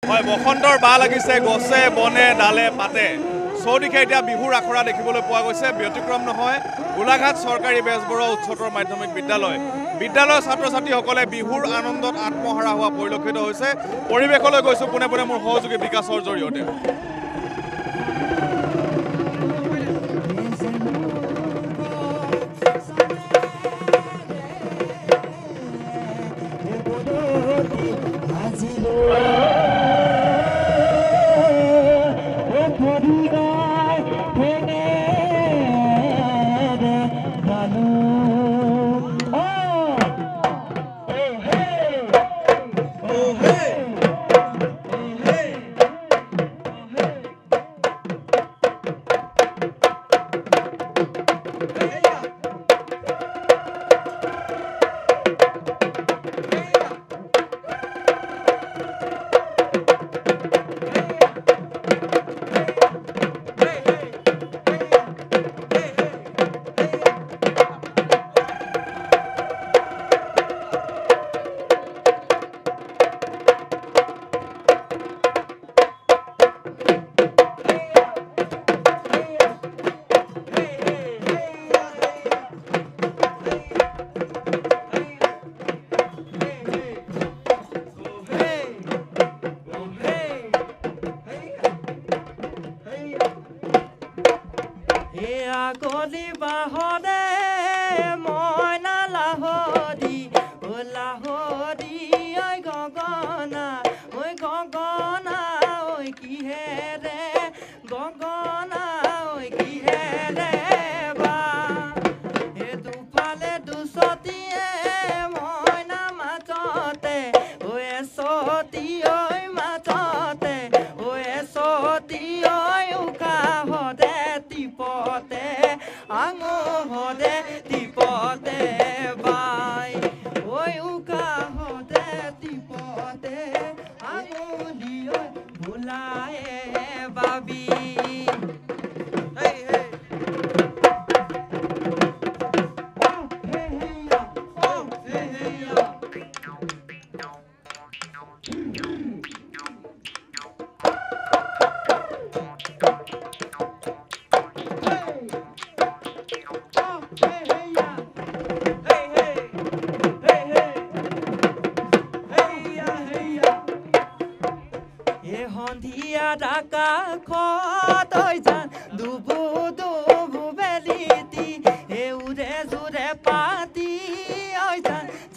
হয় বসন্তৰ বা লাগিছে গছে বনে ডালে পাতে চৌদিশে এতিয়া বিহুৰ আখৰা দেখিবলৈ পোৱা গৈছে ব্যতিক্ৰম নহয় গোলাঘাট চৰকাৰী বেজবৰুৱা উচ্চতৰ মাধ্যমিক বিদ্যালয় বিদ্যালয়ৰ ছাত্ৰ ছাত্ৰীসকলে বিহুৰ আনন্দত আত্মহাৰা হোৱা পৰিলক্ষিত হৈছে পৰিৱেশলৈ গৈছো পোনে পোনে মোৰ সহযোগী বিকাশৰ জৰিয়তে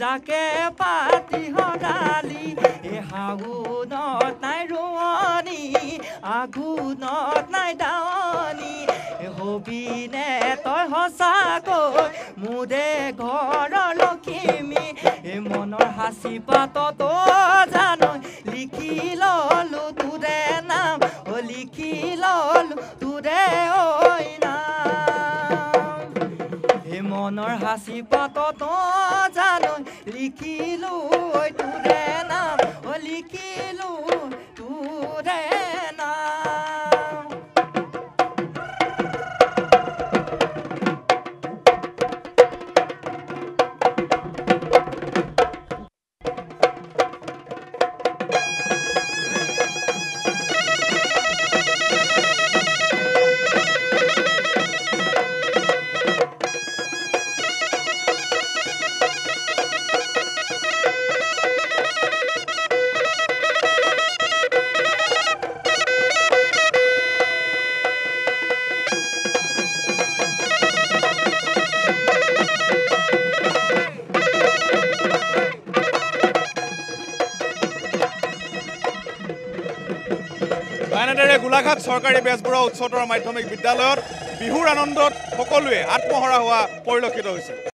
যাকে পাতি হদালি হাগুনত নাই ৰোৱনী আগুনত নাই দাৱনী হবিনে তই সঁচাকৈ মোৰে ঘৰৰ লখিমী মনৰ হাসি পাতত জানো লিখি ললো তোৰে নাম লিখি ললো তোৰে ঐ নাম মনৰ হাসি পাতত জানো লিখিলো তোৰে নাম লিখিলো তোৰে নাম গোলাঘাট চৰকাৰী বেজবৰুৱা উচ্চতৰ মাধ্যমিক বিদ্যালয়ত বিহুৰ আনন্দত সকলোৱে আত্মহাৰা হোৱা পৰিলক্ষিত হৈছে।